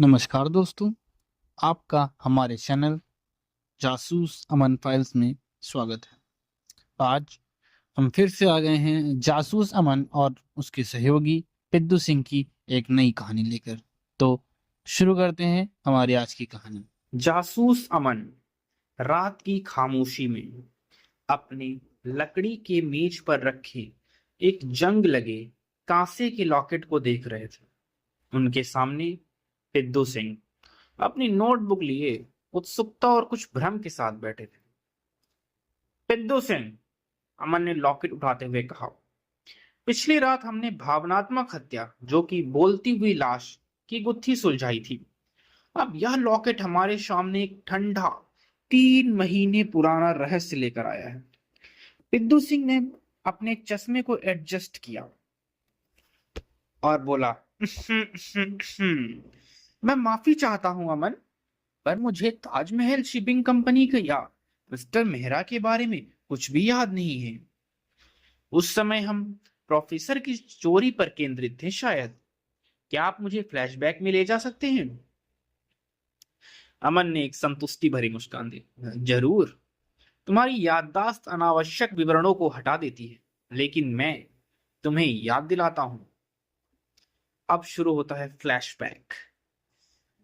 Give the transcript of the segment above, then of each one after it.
नमस्कार दोस्तों, आपका हमारे चैनल जासूस अमन फाइल्स में स्वागत है। आज हम फिर से आ गए हैं जासूस अमन और उसके सहयोगी पिद्दू सिंह की एक नई कहानी लेकर। तो शुरू करते हैं हमारी आज की कहानी। जासूस अमन रात की खामोशी में अपने लकड़ी के मेज पर रखे एक जंग लगे कांसे के लॉकेट को देख रहे थे। उनके सामने पिद्दू सिंह अपनी नोटबुक लिए उत्सुकता और कुछ भ्रम के साथ बैठे थे। पिद्दू सिंह, अमन ने लॉकेट उठाते हुए कहा, पिछली रात हमने भावनात्मक हत्या जो कि बोलती हुई लाश की गुत्थी सुलझाई थी। अब यह लॉकेट हमारे सामने एक ठंडा 3 महीने पुराना रहस्य लेकर आया है। पिद्दू सिंह ने अपने चश्मे को एडजस्ट किया और बोला, मैं माफी चाहता हूं अमन, पर मुझे ताजमहल शिपिंग कंपनी का या मिस्टर मेहरा के बारे में कुछ भी याद नहीं है। उस समय हम प्रोफेसर की चोरी पर केंद्रित थे शायद। क्या आप मुझे फ्लैशबैक में ले जा सकते हैं? अमन ने एक संतुष्टि भरी मुस्कान दी। जरूर, तुम्हारी याददाश्त अनावश्यक विवरणों को हटा देती है, लेकिन मैं तुम्हें याद दिलाता हूं। अब शुरू होता है फ्लैशबैक।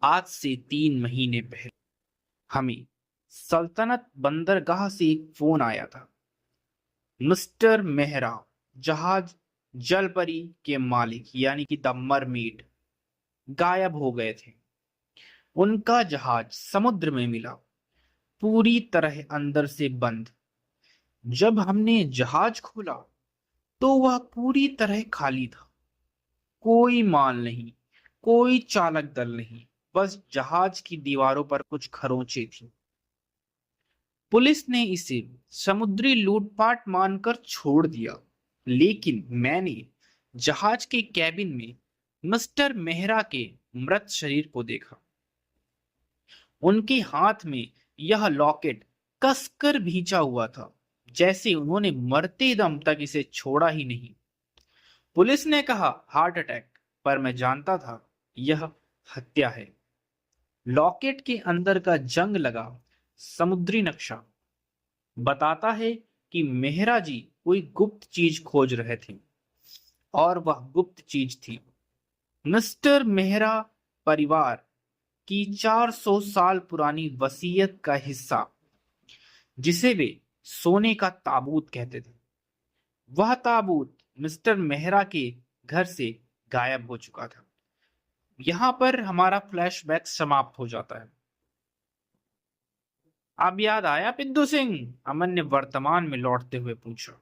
आज से 3 महीने पहले हमें सल्तनत बंदरगाह से एक फोन आया था। मिस्टर मेहरा, जहाज जलपरी के मालिक यानी कि द मरमेड, गायब हो गए थे। उनका जहाज समुद्र में मिला, पूरी तरह अंदर से बंद। जब हमने जहाज खोला तो वह पूरी तरह खाली था। कोई माल नहीं, कोई चालक दल नहीं, बस जहाज की दीवारों पर कुछ खरोंचे थी। पुलिस ने इसे समुद्री लूटपाट मानकर छोड़ दिया, लेकिन मैंने जहाज के कैबिन में मिस्टर मेहरा के मृत शरीर को देखा। उनके हाथ में यह लॉकेट कसकर भींचा हुआ था, जैसे उन्होंने मरते दम तक इसे छोड़ा ही नहीं। पुलिस ने कहा हार्ट अटैक, पर मैं जानता था यह हत्या है। लॉकेट के अंदर का जंग लगा समुद्री नक्शा बताता है कि मेहरा जी कोई गुप्त चीज खोज रहे थे, और वह गुप्त चीज थी मिस्टर मेहरा परिवार की 400 साल पुरानी वसीयत का हिस्सा, जिसे वे सोने का ताबूत कहते थे। वह ताबूत मिस्टर मेहरा के घर से गायब हो चुका था। यहां पर हमारा फ्लैशबैक समाप्त हो जाता है। अब याद आया पिद्दू सिंह? अमन ने वर्तमान में लौटते हुए पूछा।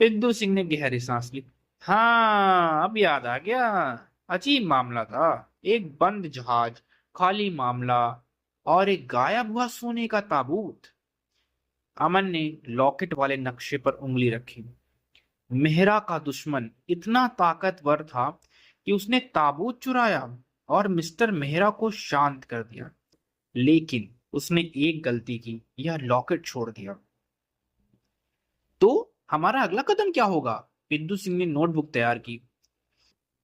पिद्दू सिंह ने गहरी सांस ली। हाँ, अब याद आ गया। अजीब मामला था। एक बंद जहाज, खाली मामला, और एक गायब हुआ सोने का ताबूत। अमन ने लॉकेट वाले नक्शे पर उंगली रखी। मेहरा का दुश्मन इतना ताकतवर था कि उसने ताबूत चुराया और मिस्टर मेहरा को शांत कर दिया, लेकिन उसने एक गलती की, यह लॉकेट छोड़ दिया। तो हमारा अगला कदम क्या होगा? पिद्दू सिंह ने नोटबुक तैयार की।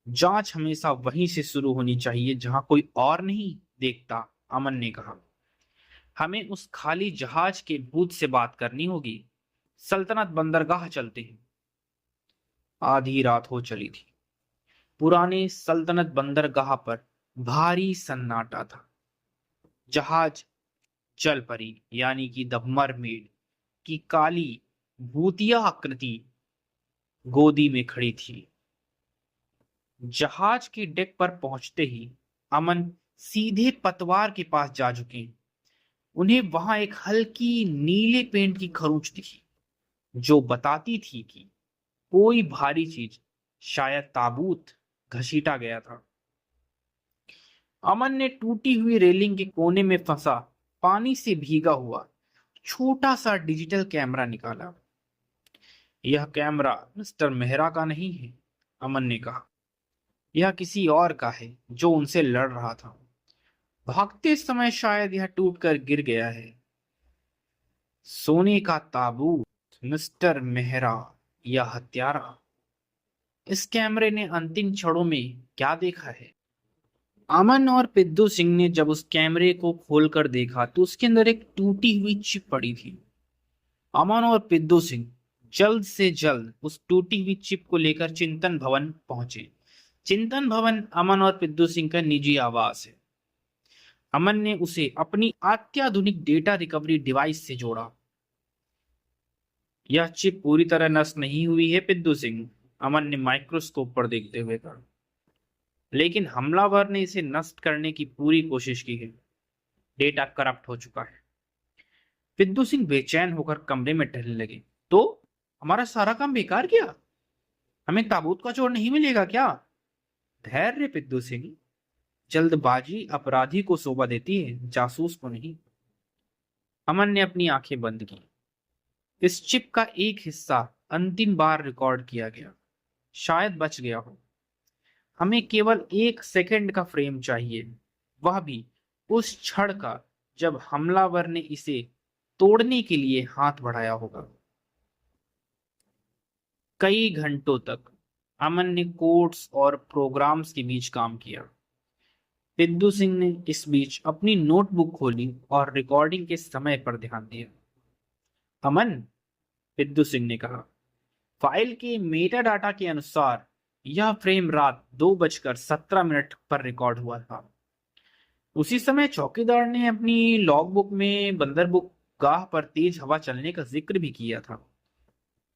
जांच हमेशा वहीं से शुरू होनी चाहिए जहां कोई और नहीं देखता, अमन ने कहा। हमें उस खाली जहाज के भूत से बात करनी होगी। सल्तनत बंदरगाह चलते हैं। आधी रात हो चली थी। पुराने सल्तनत बंदरगाह पर भारी सन्नाटा था। जहाज जल परी यानी कि द मरमेड की काली भूतिया आकृति गोदी में खड़ी थी। जहाज के डेक पर पहुंचते ही अमन सीधे पतवार के पास जा झुके। उन्हें वहां एक हल्की नीले पेंट की खरोंच दिखी, जो बताती थी कि कोई भारी चीज, शायद ताबूत, घसीटा गया था। अमन ने टूटी हुई रेलिंग के कोने में फंसा पानी से भीगा हुआ छोटा सा डिजिटल कैमरा निकाला। यह कैमरा मिस्टर मेहरा का नहीं है, अमन ने कहा। यह किसी और का है जो उनसे लड़ रहा था। भागते समय शायद यह टूटकर गिर गया है। सोने का ताबूत, मिस्टर मेहरा या हत्यारा। इस कैमरे ने अंतिम क्षणों में क्या देखा है? अमन और पिद्दू सिंह ने जब उस कैमरे को खोलकर देखा तो उसके अंदर एक टूटी हुई चिप पड़ी थी। अमन और पिद्दू सिंह जल्द से जल्द उस टूटी हुई चिप को लेकर चिंतन भवन पहुंचे। चिंतन भवन अमन और पिद्दू सिंह का निजी आवास है। अमन ने उसे अपनी अत्याधुनिक डेटा रिकवरी डिवाइस से जोड़ा। यह चिप पूरी तरह नष्ट नहीं हुई है पिद्दू सिंह, अमन ने माइक्रोस्कोप पर देखते हुए कहा, लेकिन हमलावर ने इसे नष्ट करने की पूरी कोशिश की है। डेटा करप्ट हो चुका है। पिद्दू सिंह बेचैन होकर कमरे में टहलने लगे। तो हमारा सारा काम बेकार किया? हमें ताबूत का चोर नहीं मिलेगा क्या? धैर्य पिद्दू सिंह, जल्दबाजी अपराधी को शोभा देती है, जासूस को नहीं। अमन ने अपनी आंखें बंद की। इस चिप का एक हिस्सा अंतिम बार रिकॉर्ड किया गया, शायद बच गया हो। हमें केवल 1 सेकंड का फ्रेम चाहिए, वह भी उस क्षण का जब हमलावर ने इसे तोड़ने के लिए हाथ बढ़ाया होगा। कई घंटों तक अमन ने कोड्स और प्रोग्राम्स के बीच काम किया। पिद्दू सिंह ने इस बीच अपनी नोटबुक खोली और रिकॉर्डिंग के समय पर ध्यान दिया। अमन, पिद्दू सिंह ने कहा, फाइल के मेटा डाटा के अनुसार यह फ्रेम रात 2:17 पर रिकॉर्ड हुआ था। उसी समय चौकीदार ने अपनी लॉगबुक में बंदरबुक गाह पर तेज हवा चलने का जिक्र भी किया था।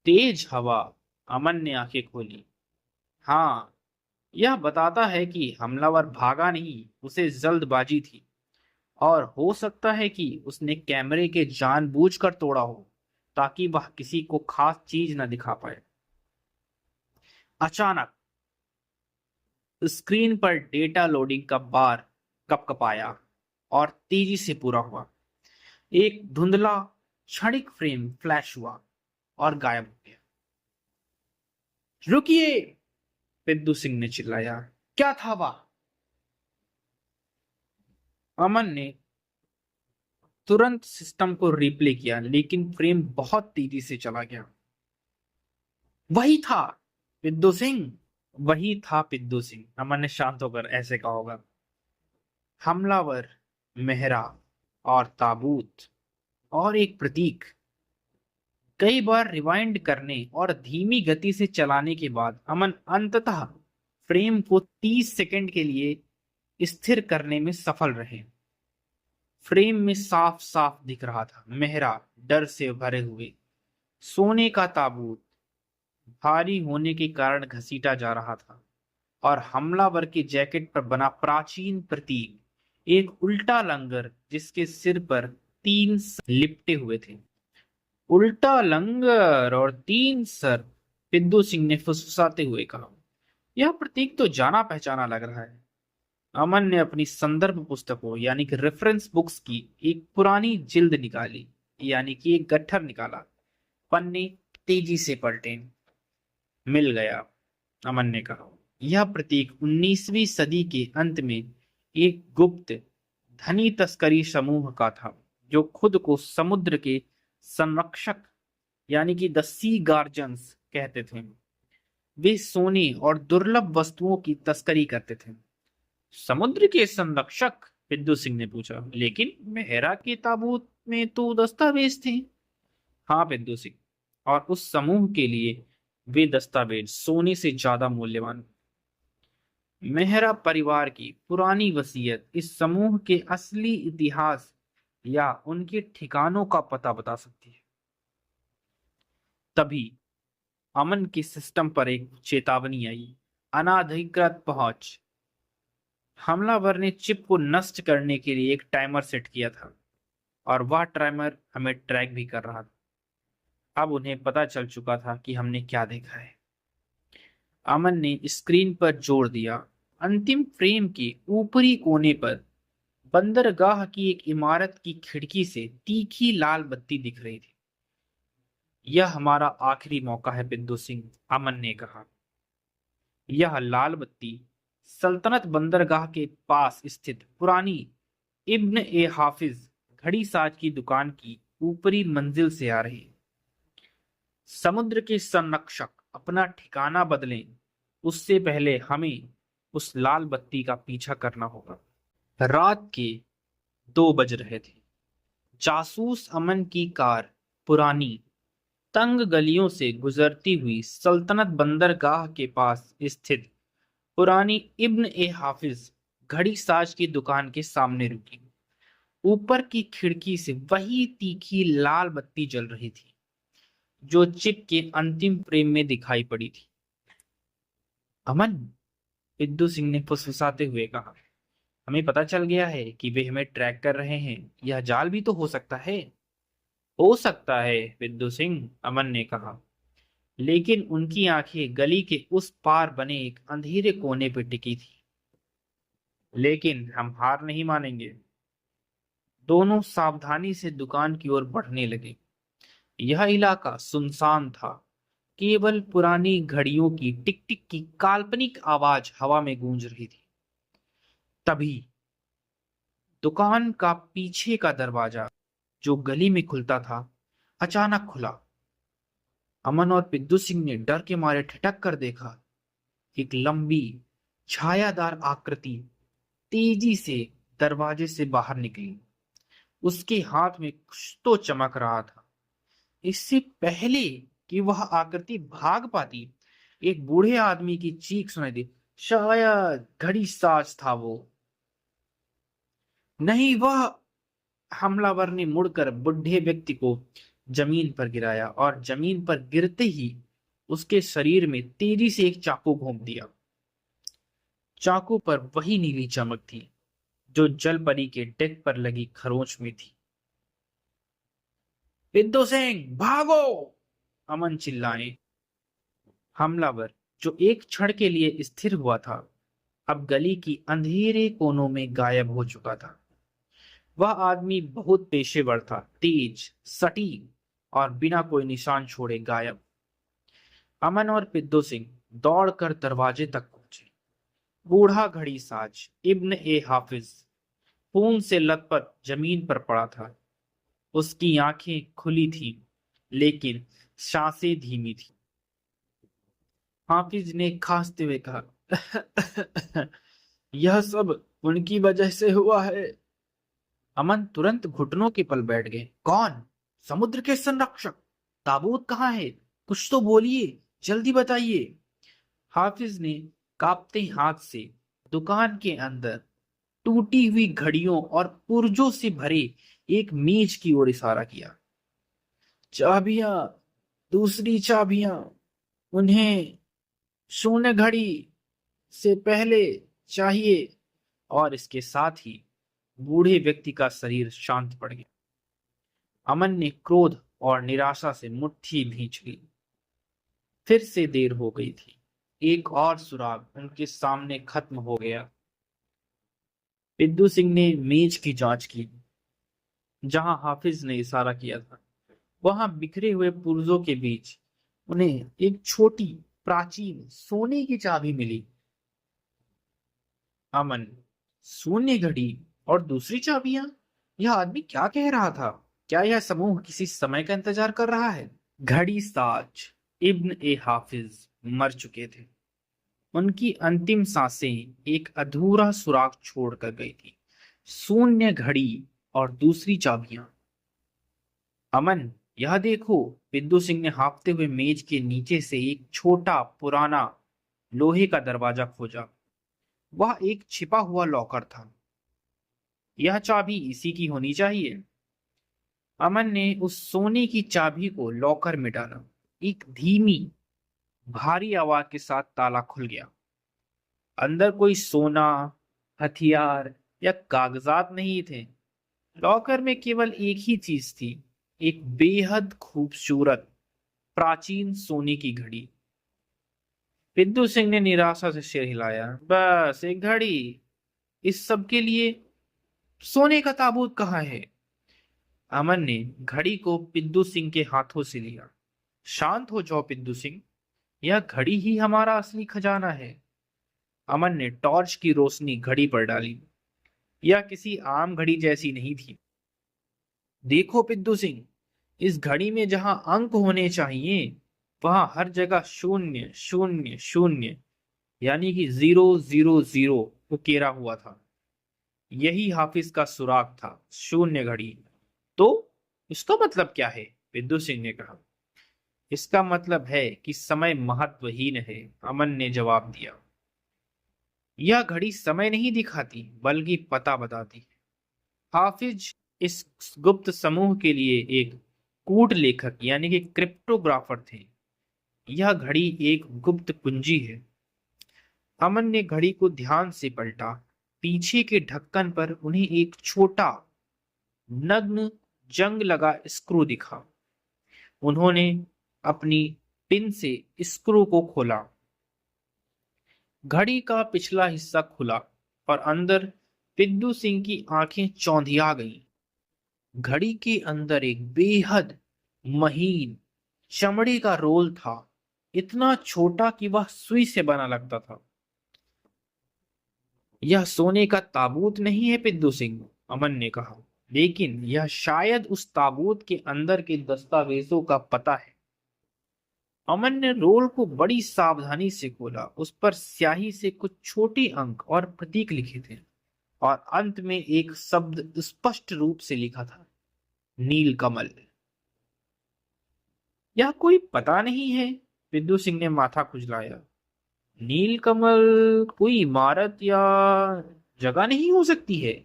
तेज हवा? अमन ने आंखें खोली। हाँ, यह बताता है कि हमलावर भागा नहीं, उसे जल्दबाजी थी, और हो सकता है कि उसने कैमरे के जानबूझकर तोड़ा हो ताकि वह किसी को खास चीज न दिखा पाए। अचानक स्क्रीन पर डेटा लोडिंग का बार कपकपाया और तेजी से पूरा हुआ। एक धुंधला क्षणिक फ्रेम फ्लैश हुआ और गायब हो गया। रुकिए! पिद्दू सिंह ने चिल्लाया। क्या था वह? अमन ने तुरंत सिस्टम को रिप्ले किया, लेकिन फ्रेम बहुत तेजी से चला गया। वही था पिद्दू सिंह, वही था पिद्दू सिंह, अमन ने शांत होकर ऐसे कहा होगा। हमलावर, मेहरा और ताबूत और एक प्रतीक। कई बार रिवाइंड करने और धीमी गति से चलाने के बाद अमन अंततः फ्रेम को 30 सेकंड के लिए स्थिर करने में सफल रहे। फ्रेम में साफ साफ दिख रहा था मेहरा डर से भरे हुए, सोने का ताबूत भारी होने के कारण घसीटा जा रहा था, और हमलावर के जैकेट पर बना प्राचीन प्रतीक, एक उल्टा लंगर जिसके सिर पर 3 सर लिपटे हुए थे। उल्टा लंगर और 3 सर, पिद्दू सिंह ने फुसफुसाते हुए कहा। यह प्रतीक तो जाना पहचाना लग रहा है। अमन ने अपनी संदर्भ पुस्तकों यानी कि रेफरेंस बुक्स की एक पुरानी जिल्द निकाली, यानी कि एक गट्ठर निकाला। पन्ने तेजी से पलटे। मिल गया, अमन ने कहा। यह प्रतीक 19वीं सदी के अंत में एक गुप्त धनी तस्करी समूह का था, जो खुद को समुद्र के संरक्षक यानी कि द सी गार्जियंस कहते थे। वे सोने और दुर्लभ वस्तुओं की तस्करी करते थे। समुद्र के संरक्षक? पिद्दू सिंह ने पूछा। लेकिन मेहरा के ताबूत में तो दस्तावेज थे। हाँ पिद्दू सिंह, और उस समूह के लिए वे दस्तावेज सोने से ज्यादा मूल्यवान। मेहरा परिवार की पुरानी वसीयत इस समूह के असली इतिहास या उनके ठिकानों का पता बता सकती है। तभी अमन के सिस्टम पर एक चेतावनी आई। अनाधिकृत पहुंच। हमलावर ने चिप को नष्ट करने के लिए एक टाइमर सेट किया था, और वह टाइमर हमें ट्रैक भी कर रहा था। अब उन्हें पता चल चुका था कि हमने क्या देखा है। अमन ने स्क्रीन पर जोर दिया। अंतिम फ्रेम के ऊपरी कोने पर बंदरगाह की एक इमारत की खिड़की से तीखी लाल बत्ती दिख रही थी। यह हमारा आखिरी मौका है पिद्दू सिंह, अमन ने कहा। यह लाल बत्ती सल्तनत बंदरगाह के पास स्थित पुरानी इब्न ए हाफिज घड़ी साज की दुकान की ऊपरी मंजिल से आ रही। समुद्र के संरक्षक अपना ठिकाना बदलें, उससे पहले हमें उस लाल बत्ती का पीछा करना होगा। रात के 2 बज रहे थे। जासूस अमन की कार पुरानी तंग गलियों से गुजरती हुई सल्तनत बंदरगाह के पास स्थित पुरानी इब्न ए हाफिज घड़ी साज की दुकान के सामने रुकी। ऊपर की खिड़की से वही तीखी लाल बत्ती जल रही थी जो चिप के अंतिम फ्रेम में दिखाई पड़ी थी। अमन, बिद्दू सिंह ने फुसफुसाते हुए कहा, हमें पता चल गया है कि वे हमें ट्रैक कर रहे हैं। यह जाल भी तो हो सकता है। हो सकता है बिद्दू सिंह, अमन ने कहा, लेकिन उनकी आंखें गली के उस पार बने एक अंधेरे कोने पर टिकी थी। लेकिन हम हार नहीं मानेंगे। दोनों सावधानी से दुकान की ओर बढ़ने लगे। यह इलाका सुनसान था। केवल पुरानी घड़ियों की टिक टिक की काल्पनिक आवाज हवा में गूंज रही थी। तभी दुकान का पीछे का दरवाजा जो गली में खुलता था अचानक खुला। अमन और बिद्दू सिंह ने डर के मारे ठिठक कर देखा। एक लंबी छायादार आकृति तेजी से दरवाजे से बाहर निकली। उसके हाथ में कुछ तो चमक रहा था। इससे पहले कि वह आकृति भाग पाती, एक बूढ़े आदमी की चीख सुनाई दी। शायद घड़ी साज था वो। नहीं, वह हमलावर ने मुड़कर बुढ़े व्यक्ति को जमीन पर गिराया और जमीन पर गिरते ही उसके शरीर में तेजी से एक चाकू घोंप दिया। चाकू पर वही नीली चमक थी जो जल परी के डेक पर लगी खरोंच में थी। बिद्दू सिंह, भागो! अमन चिल्लाए। हमलावर, जो एक क्षण के लिए स्थिर हुआ था, अब गली की अंधेरे कोनों में गायब हो चुका था। वह आदमी बहुत पेशेवर था, तेज, सटीक और बिना कोई निशान छोड़े गायब। अमन और बिद्दू सिंह दौड़कर दरवाजे तक पहुंचे। बूढ़ा घड़ी साज इब्न ए हाफिज खून से लथपथ जमीन पर पड़ा था। उसकी आंखें खुली थी, लेकिन सांसें धीमी थी। हाफिज ने खांसते हुए कहा, यह सब उनकी वजह से हुआ है। अमन तुरंत घुटनों के बल बैठ गए। कौन? समुद्र के संरक्षक? ताबूत कहाँ है? कुछ तो बोलिए, जल्दी बताइए। हाफिज ने कांपते हाथ से दुकान के अंदर टूटी हुई घड़ियों और पुर्जों से भरे एक मेज की ओर इशारा किया। चाबियां, दूसरी चाबियां, उन्हें शून्य घड़ी से पहले चाहिए। और इसके साथ ही बूढ़े व्यक्ति का शरीर शांत पड़ गया। अमन ने क्रोध और निराशा से मुट्ठी भींच ली। फिर से देर हो गई थी। एक और सुराग उनके सामने खत्म हो गया। बिद्दू सिंह ने मेज की जांच की। जहां हाफिज ने इशारा किया था, वहां बिखरे हुए पुर्जों के बीच उन्हें एक छोटी प्राचीन सोने की चाबी मिली। अमन, शून्य घड़ी और दूसरी चाबियां? यह आदमी क्या कह रहा था? क्या यह समूह किसी समय का इंतजार कर रहा है? घड़ी साज इब्न ए हाफिज मर चुके थे। उनकी अंतिम सांसें एक अधूरा सुराग छोड़कर गई थी। शून्य घड़ी और दूसरी चाबियां। अमन, यह देखो। बिद्दू सिंह ने हाँफते हुए मेज के नीचे से एक छोटा पुराना लोहे का दरवाजा खोजा। वह एक छिपा हुआ लॉकर था। यह चाबी इसी की होनी चाहिए। अमन ने उस सोने की चाबी को लॉकर में डाला। एक धीमी भारी आवाज के साथ ताला खुल गया। अंदर कोई सोना, हथियार या कागजात नहीं थे। लॉकर में केवल एक ही चीज थी, एक बेहद खूबसूरत प्राचीन सोने की घड़ी। बिद्दू सिंह ने निराशा से सिर हिलाया। बस एक घड़ी? इस सब के लिए सोने का ताबूत कहाँ है? अमन ने घड़ी को बिद्दू सिंह के हाथों से लिया। शांत हो जाओ बिद्दू सिंह, यह घड़ी ही हमारा असली खजाना है। अमन ने टॉर्च की रोशनी घड़ी पर डाली। यह किसी आम घड़ी जैसी नहीं थी। देखो बिद्दू सिंह, इस घड़ी में जहां अंक होने चाहिए, वहां हर जगह शून्य शून्य शून्य। यानी कि 000 को घेरा हुआ था। यही हाफिज का सुराग था, शून्य घड़ी। तो इसका मतलब क्या है? विद्युत सिंह ने कहा। इसका मतलब है कि समय महत्वहीन है, अमन ने जवाब दिया। यह घड़ी समय नहीं दिखाती बल्कि पता बताती है। हाफिज इस गुप्त समूह के लिए एक कूट लेखक यानी कि क्रिप्टोग्राफर थे। यह घड़ी एक गुप्त कुंजी है। अमन ने घड़ी को ध्यान से पलटा। पीछे के ढक्कन पर उन्हें एक छोटा नग्न जंग लगा स्क्रू दिखा। उन्होंने अपनी पिन से स्क्रू को खोला। घड़ी का पिछला हिस्सा खुला और अंदर पिद्दू सिंह की आंखें चौंधिया गईं। घड़ी के अंदर एक बेहद महीन चमड़े का रोल था, इतना छोटा कि वह सुई से बना लगता था। यह सोने का ताबूत नहीं है पिद्दू सिंह, अमन ने कहा, लेकिन यह शायद उस ताबूत के अंदर के दस्तावेजों का पता है। अमन ने रोल को बड़ी सावधानी से खोला। उस पर स्याही से कुछ छोटे अंक और प्रतीक लिखे थे और अंत में एक शब्द स्पष्ट रूप से लिखा था, नीलकमल। यह कोई पता नहीं है, बिंदु सिंह ने माथा खुजलाया। नीलकमल कोई इमारत या जगह नहीं हो सकती है।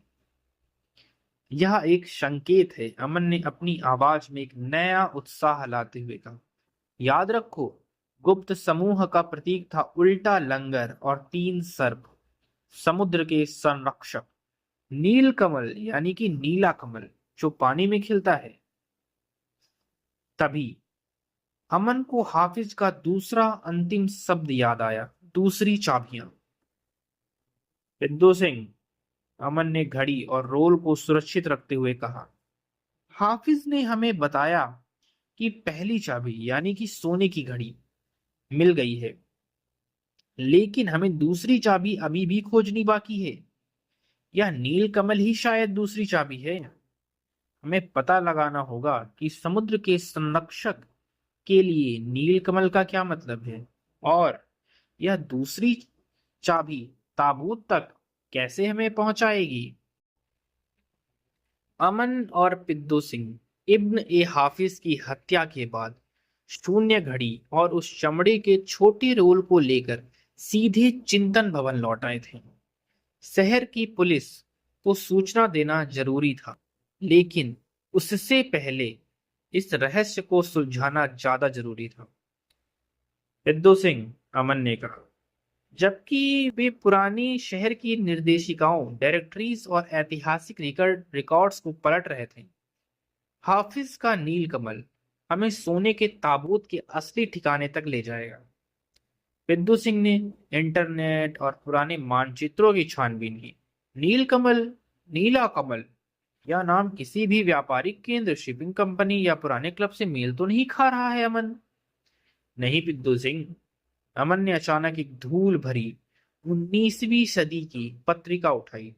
यह एक संकेत है, अमन ने अपनी आवाज में एक नया उत्साह लाते हुए कहा। याद रखो, गुप्त समूह का प्रतीक था उल्टा लंगर और 3 सर्प, समुद्र के संरक्षक। नीलकमल यानी कि नीला कमल जो पानी में खिलता है। तभी अमन को हाफिज का दूसरा अंतिम शब्द याद आया, दूसरी चाबियां। बिंदु सिंह, अमन ने घड़ी और रोल को सुरक्षित रखते हुए कहा, हाफिज ने हमें बताया कि पहली चाबी यानी कि सोने की घड़ी मिल गई है, लेकिन हमें दूसरी चाबी अभी भी खोजनी बाकी है। यह नीलकमल ही शायद दूसरी चाबी है। हमें पता लगाना होगा कि समुद्र के संरक्षक के लिए नीलकमल का क्या मतलब है और यह दूसरी चाबी ताबूत तक कैसे हमें पहुंचाएगी। अमन और पिद्दू सिंह इब्न ए हाफिज की हत्या के बाद शून्य घड़ी और उस चमड़े के छोटे रोल को लेकर सीधे चिंतन भवन लौट आए थे। शहर की पुलिस को सूचना देना जरूरी था, लेकिन उससे पहले इस रहस्य को सुलझाना ज्यादा जरूरी था। पिद्दू सिंह, अमन ने कहा, जबकि वे पुरानी शहर की निर्देशिकाओं, डायरेक्टरीज और ऐतिहासिक रिकॉर्ड्स को पलट रहे थे। हाफिज का नीलकमल हमें सोने के ताबूत के असली ठिकाने तक ले जाएगा। बिंदु सिंह ने इंटरनेट और पुराने मानचित्रों की छानबीन की। नीलकमल, नीला कमल, यह नाम किसी भी व्यापारिक केंद्र, शिपिंग कंपनी या पुराने क्लब से मेल तो नहीं खा रहा है अमन? नहीं बिंदु सिंह, अमन ने अचानक एक धूल भरी 19वीं सदी की पत्रिका उठाई।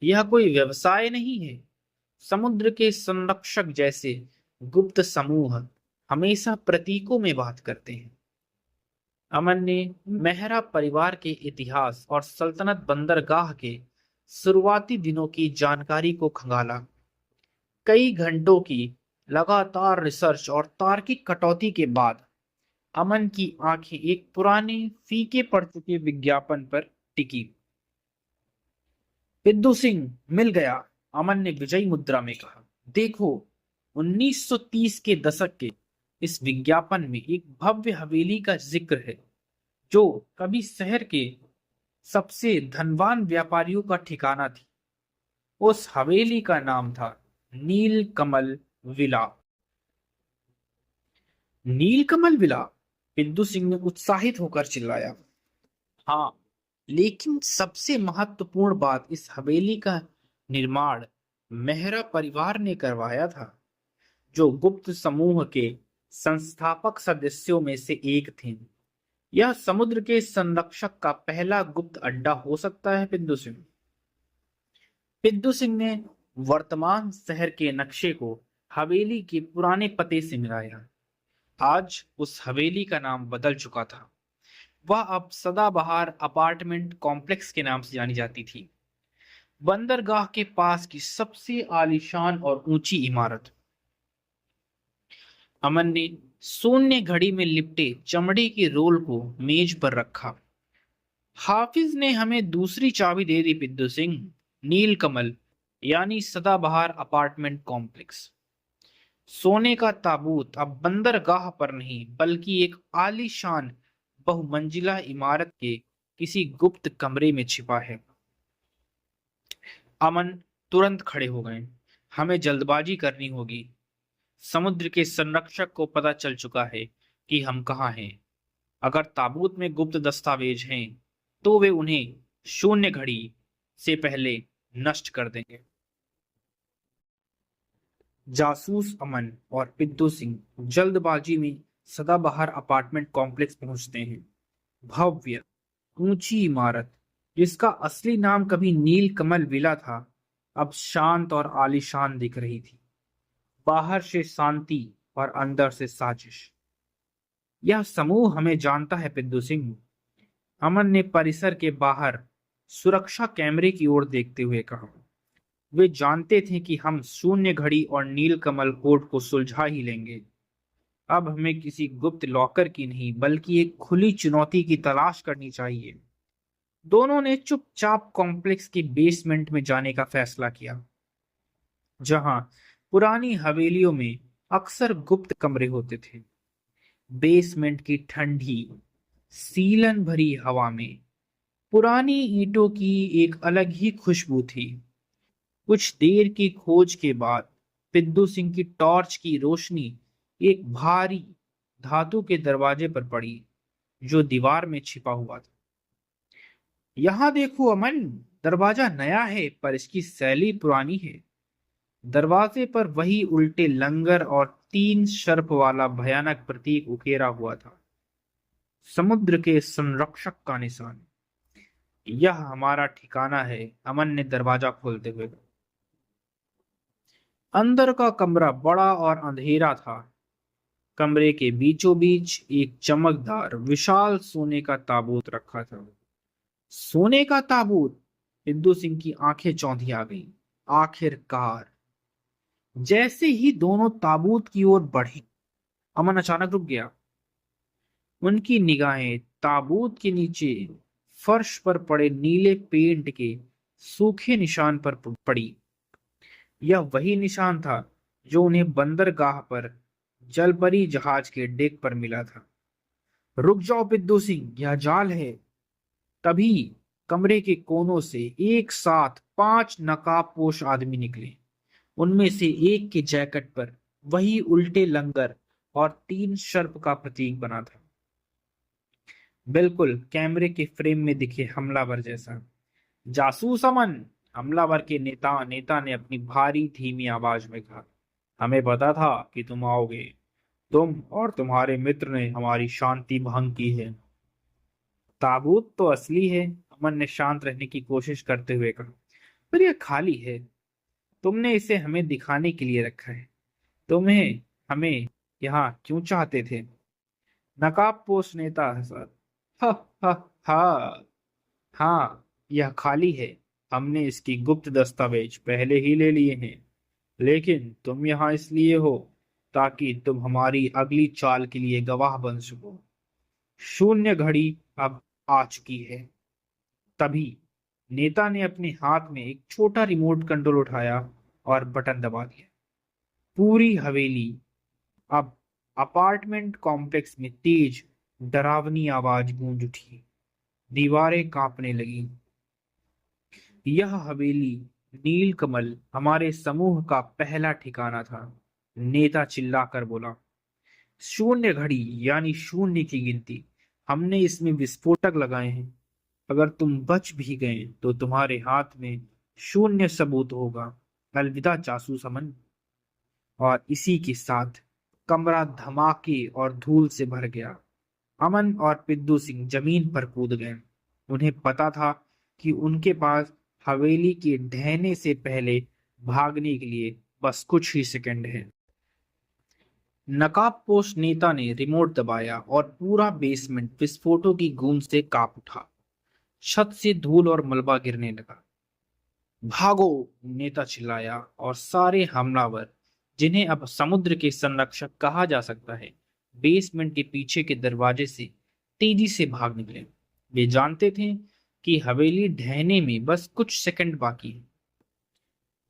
यह कोई व्यवसाय नहीं है। समुद्र के संरक्षक जैसे गुप्त समूह हमेशा प्रतीकों में बात करते हैं। अमन ने मेहरा परिवार के इतिहास और सल्तनत बंदरगाह के शुरुआती दिनों की जानकारी को खंगाला। कई घंटों की लगातार रिसर्च और तार्किक कटौती के बाद अमन की आंखें एक पुराने फीके पड़ चुके विज्ञापन पर टिकी। बिद्दू सिंह, मिल गया, अमन ने विजयी मुद्रा में कहा। देखो, 1930 के दशक के इस विज्ञापन में एक भव्य हवेली का जिक्र है जो कभी शहर के सबसे धनवान व्यापारियों का ठिकाना थी। उस हवेली का नाम था नीलकमल विला। नीलकमल विला, बिंदु सिंह ने उत्साहित होकर चिल्लाया। हाँ, लेकिन सबसे महत्वपूर्ण बात, इस हवेली का निर्माण मेहरा परिवार ने करवाया था, जो गुप्त समूह के संस्थापक सदस्यों में से एक थे। यह समुद्र के संरक्षक का पहला गुप्त अड्डा हो सकता है। बिंदु सिंह, बिंदु सिंह ने वर्तमान शहर के नक्शे को हवेली के पुराने पते से मिलाया। आज उस हवेली का नाम बदल चुका था। वह अब सदाबहार अपार्टमेंट कॉम्प्लेक्स के नाम से जानी जाती थी। बंदरगाह के पास की सबसे आलीशान और ऊंची इमारत। अमन ने शून्य घड़ी में लिपटे चमड़े के रोल को मेज पर रखा। हाफिज ने हमें दूसरी चाबी दे दी पिद्दू सिंह। नीलकमल यानी सदाबहार अपार्टमेंट कॉम्प्लेक्स। सोने का ताबूत अब बंदरगाह पर नहीं बल्कि एक आलीशान बहुमंजिला इमारत के किसी गुप्त कमरे में छिपा है। अमन तुरंत खड़े हो गए। हमें जल्दबाजी करनी होगी। समुद्र के संरक्षक को पता चल चुका है कि हम कहाँ हैं। अगर ताबूत में गुप्त दस्तावेज हैं तो वे उन्हें शून्य घड़ी से पहले नष्ट कर देंगे। जासूस अमन और पिद्दू सिंह जल्दबाजी में सदाबहार अपार्टमेंट कॉम्प्लेक्स पहुंचते हैं। भव्य ऊंची इमारत जिसका असली नाम कभी नीलकमल विला था, अब शांत और आलीशान दिख रही थी। बाहर से शांति और अंदर से साजिश। यह समूह हमें जानता है पिद्दू सिंह। अमन ने परिसर के बाहर सुरक्षा कैमरे की ओर देखते हुए कहा। वे जानते थे कि हम शून्य घड़ी और नीलकमल कोड को सुलझा ही लेंगे। अब हमें किसी गुप्त लॉकर की नहीं बल्कि एक खुली चुनौती की तलाश करनी चाहिए। दोनों ने चुपचाप कॉम्प्लेक्स के बेसमेंट में जाने का फैसला किया, जहां पुरानी हवेलियों में अक्सर गुप्त कमरे होते थे। बेसमेंट की ठंडी सीलन भरी हवा में पुरानी ईंटों की एक अलग ही खुशबू थी। कुछ देर की खोज के बाद पिद्दू सिंह की टॉर्च की रोशनी एक भारी धातु के दरवाजे पर पड़ी जो दीवार में छिपा हुआ था। यहां देखो अमन, दरवाजा नया है पर इसकी शैली पुरानी है। दरवाजे पर वही उल्टे लंगर और 3 सर्प वाला भयानक प्रतीक उकेरा हुआ था, समुद्र के संरक्षक का निशान। यह हमारा ठिकाना है, अमन ने दरवाजा खोलते हुए कहा। अंदर का कमरा बड़ा और अंधेरा था। कमरे के बीचों बीच एक चमकदार विशाल सोने का ताबूत रखा था। सोने का ताबूत! बिंदु सिंह की आंखें चौंधी आ गईं। आखिरकार! जैसे ही दोनों ताबूत की ओर बढ़े, अमन अचानक रुक गया। उनकी निगाहें ताबूत के नीचे फर्श पर पड़े नीले पेंट के सूखे निशान पर पड़ी। यह वही निशान था जो उन्हें बंदरगाह पर जलपरी जहाज के डेक पर मिला था। रुक जाओ पिद्दू सिंह, यह जाल है। तभी कमरे के कोनों से एक साथ 5 नकाबपोश आदमी निकले। उनमें से एक के जैकेट पर वही उल्टे लंगर और 3 सर्प का प्रतीक बना था, बिल्कुल कैमरे के फ्रेम में दिखे हमलावर जैसा। जासूस अमन, हमलावर के नेता ने अपनी भारी धीमी आवाज में कहा। हमें पता था कि तुम आओगे। तुम और तुम्हारे मित्र ने हमारी शांति भंग की है। ताबूत तो असली है, अमन ने शांत रहने की कोशिश करते हुए कहा, पर यह खाली है। तुमने इसे हमें दिखाने के लिए रखा है। तुम्हें हमें यहाँ क्यों चाहते थे? नकाबपोश नेता हंसा। हा हा हा, हाँ, यह खाली है। हमने इसकी गुप्त दस्तावेज पहले ही ले लिए हैं, लेकिन तुम यहाँ इसलिए हो ताकि तुम हमारी अगली चाल के लिए गवाह बन सको। शून्य घड़ी अब आ चुकी है। तभी नेता ने अपने हाथ में एक छोटा रिमोट कंट्रोल उठाया और बटन दबा दिया। पूरी हवेली अब अपार्टमेंट कॉम्प्लेक्स में तेज डरावनी आवाज गूंज उठी। दीवारें कांपने लगीं। यह हवेली नीलकमल हमारे समूह का पहला ठिकाना था, नेता चिल्लाकर बोला। शून्य घड़ी यानी शून्य की गिनती। हमने इसमें विस्फोटक लगाए हैं। अगर तुम बच भी गए तो तुम्हारे हाथ में शून्य सबूत होगा। अलविदा जासूस अमन। और इसी के साथ कमरा धमाके और धूल से भर गया। अमन और पिद्दू सिंह जमीन पर कूद गए। उन्हें पता था कि उनके पास हवेली के ढहने से पहले भागने के लिए बस कुछ ही सेकंड है। नकाबपोश नेता ने रिमोट दबाया और पूरा बेसमेंट विस्फोटों की गूंज से कांप उठा। छत से धूल और मलबा गिरने लगा। भागो! नेता चिल्लाया और सारे हमलावर, जिन्हें अब समुद्र के संरक्षक कहा जा सकता है, बेसमेंट के पीछे के दरवाजे से तेजी से भाग निकले। वे जानते थे कि हवेली ढहने में बस कुछ सेकंड बाकी है।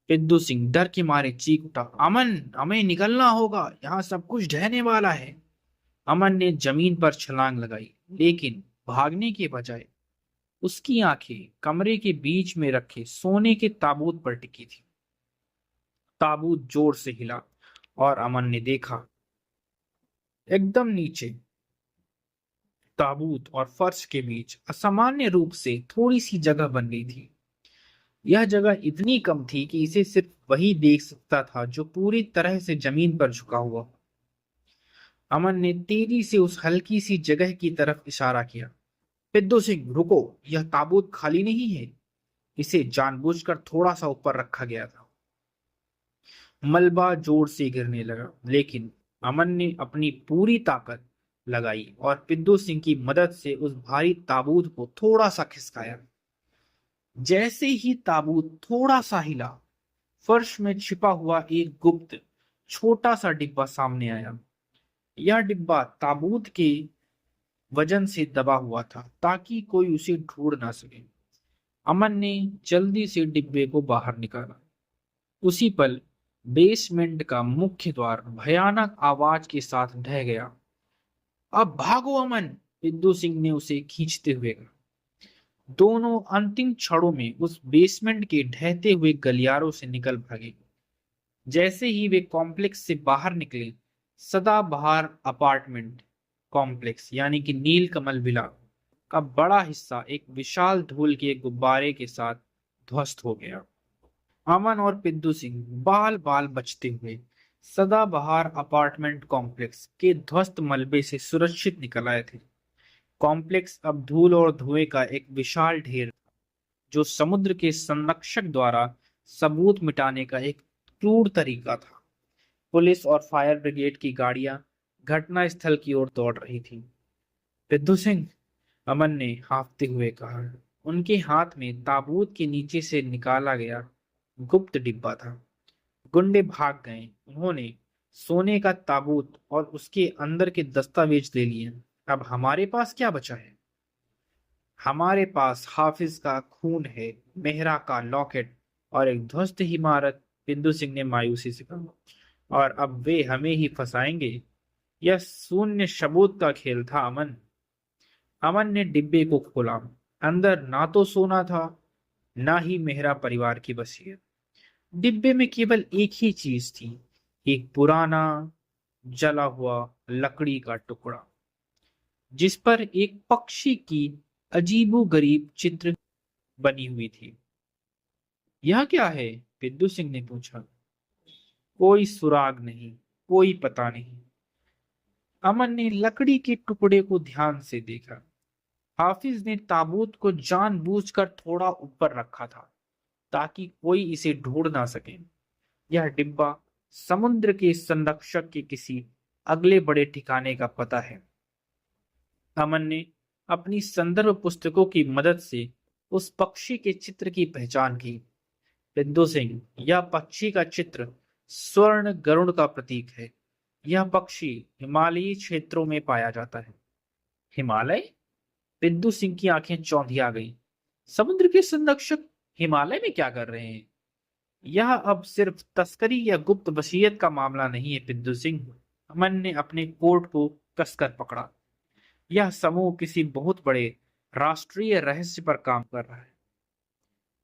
पिद्दू सिंह डर के मारे चीख उठा, अमन, हमें निकलना होगा, यहाँ सब कुछ ढहने वाला है। अमन ने जमीन पर छलांग लगाई, लेकिन भागने के बजाय उसकी आंखें कमरे के बीच में रखे सोने के ताबूत पर टिकी थी। ताबूत जोर से हिला और अमन ने देखा, एकदम नीचे ताबूत और फर्श के बीच असामान्य रूप से थोड़ी सी जगह बन गई थी। यह जगह इतनी कम थी कि इसे सिर्फ वही देख सकता था जो पूरी तरह से जमीन पर झुका हुआ। अमन ने तेजी से उस हल्की सी जगह की तरफ इशारा किया। पिद्दू सिंह, रुको, यह ताबूत खाली नहीं है। इसे जानबूझकर थोड़ा सा ऊपर रखा गया था। मलबा जोर से गिरने लगा, लेकिन अमन ने अपनी पूरी ताकत लगाई और पिद्दू सिंह की मदद से उस भारी ताबूत को थोड़ा सा खिसकाया। जैसे ही ताबूत थोड़ा सा हिला, फर्श में छिपा हुआ एक गुप्त छोटा सा डिब्बा सामने आया। यह डिब्बा ताबूत के वजन से दबा हुआ था ताकि कोई उसे ढूंढ ना सके। अमन ने जल्दी से डिब्बे को बाहर निकाला। उसी पल बेसमेंट का मुख्य द्वार भयानक आवाज के साथ ढह गया। अब भागो अमन! बिद्दू सिंह ने उसे खींचते हुए कहा। दोनों अंतिम क्षणों में उस बेसमेंट के ढहते हुए गलियारों से निकल भागे। जैसे ही वे कॉम्प्लेक्स से बाहर निकले, सदाबहार अपार्टमेंट कॉम्प्लेक्स यानी कि नीलकमल विला का बड़ा हिस्सा एक विशाल धूल के गुब्बारे के साथ ध्वस्त हो गया। अमन और पिद्दू सिंह बाल बाल बचते हुए सदाबहार अपार्टमेंट कॉम्प्लेक्स के ध्वस्त मलबे से सुरक्षित निकल आए थे। कॉम्प्लेक्स अब धूल और धुएं का एक विशाल ढेर था, जो समुद्र के संरक्षक द्वारा सबूत मिटाने का एक क्रूर तरीका था। पुलिस और फायर ब्रिगेड की गाड़ियां घटना स्थल की ओर दौड़ रही थी। पिद्दू सिंह, अमन ने हाँफते हुए कहा। उनके हाथ में ताबूत के नीचे से निकाला गया गुप्त डिब्बा था। गुंडे भाग गए। उन्होंने सोने का ताबूत और उसके अंदर के दस्तावेज ले लिए। अब हमारे पास क्या बचा है? हमारे पास हाफिज का खून है, मेहरा का लॉकेट और एक ध्वस्त इमारत, बिंदु सिंह ने मायूसी से कहा। और अब वे हमें ही फंसाएंगे। यह शून्य सबूत का खेल था अमन। अमन ने डिब्बे को खोला। अंदर ना तो सोना था, ना ही मेहरा परिवार की वसीयत। डिब्बे में केवल एक ही चीज थी, एक पुराना जला हुआ लकड़ी का टुकड़ा, जिस पर एक पक्षी की अजीबोगरीब चित्र बनी हुई थी। यह क्या है? बिद्दू सिंह ने पूछा। कोई सुराग नहीं, कोई पता नहीं। अमन ने लकड़ी के टुकड़े को ध्यान से देखा। हाफिज ने ताबूत को जानबूझकर थोड़ा ऊपर रखा था ताकि कोई इसे ढूंढ ना सके। यह डिब्बा समुद्र के संरक्षक के किसी अगले बड़े ठिकाने का पता है। अमन ने अपनी संदर्भ पुस्तकों की मदद से उस पक्षी के चित्र की पहचान की। बिंदु सिंह, यह पक्षी का चित्र स्वर्ण गरुड़ का प्रतीक है। यह पक्षी हिमालयी क्षेत्रों में पाया जाता है। हिमालय? बिंदु सिंह की आंखें चौंधिया गईं। समुद्र के संरक्षक हिमालय में क्या कर रहे हैं? यह अब सिर्फ तस्करी या गुप्त वसीयत का मामला नहीं है बिंदु सिंह। अमन ने अपने कोट को कसकर पकड़ा। यह समूह किसी बहुत बड़े राष्ट्रीय रहस्य पर काम कर रहा है।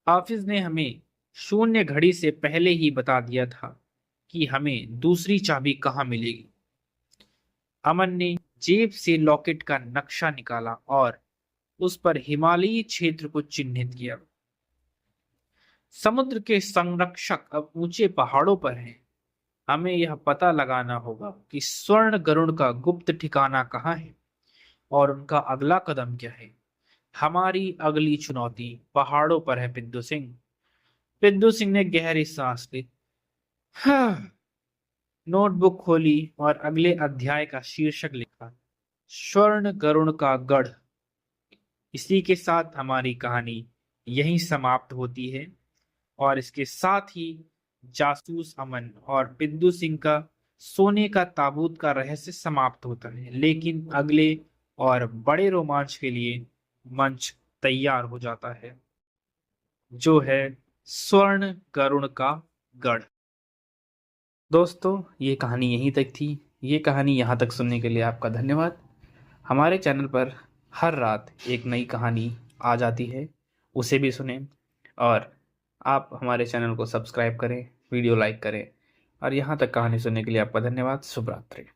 हाफिज ने हमें शून्य घड़ी से पहले ही बता दिया था कि हमें दूसरी चाबी कहाँ मिलेगी। अमन ने जेब से लॉकेट का नक्शा निकाला और उस पर हिमालयी क्षेत्र को चिन्हित किया। समुद्र के संरक्षक अब ऊंचे पहाड़ों पर हैं। हमें यह पता लगाना होगा कि स्वर्ण गरुड़ का गुप्त ठिकाना कहाँ है और उनका अगला कदम क्या है। हमारी अगली चुनौती पहाड़ों पर है बिंदु सिंह। बिंदु सिंह ने गहरी सांस ली। हाँ। नोटबुक खोली और अगले अध्याय का शीर्षक लिखा, स्वर्ण गरुड़ का गढ़। इसी के साथ हमारी कहानी यहीं समाप्त होती है और इसके साथ ही जासूस अमन और बिद्दू सिंह का सोने का ताबूत का रहस्य समाप्त होता है। लेकिन अगले और बड़े रोमांच के लिए मंच तैयार हो जाता है, जो है स्वर्ण गरुड़ का गढ़। दोस्तों, ये कहानी यहीं तक थी। ये कहानी यहाँ तक सुनने के लिए आपका धन्यवाद। हमारे चैनल पर हर रात एक नई कहानी आ जाती है, उसे भी सुनें। और आप हमारे चैनल को सब्सक्राइब करें, वीडियो लाइक करें। और यहाँ तक कहानी सुनने के लिए आपका धन्यवाद। शुभ रात्रि।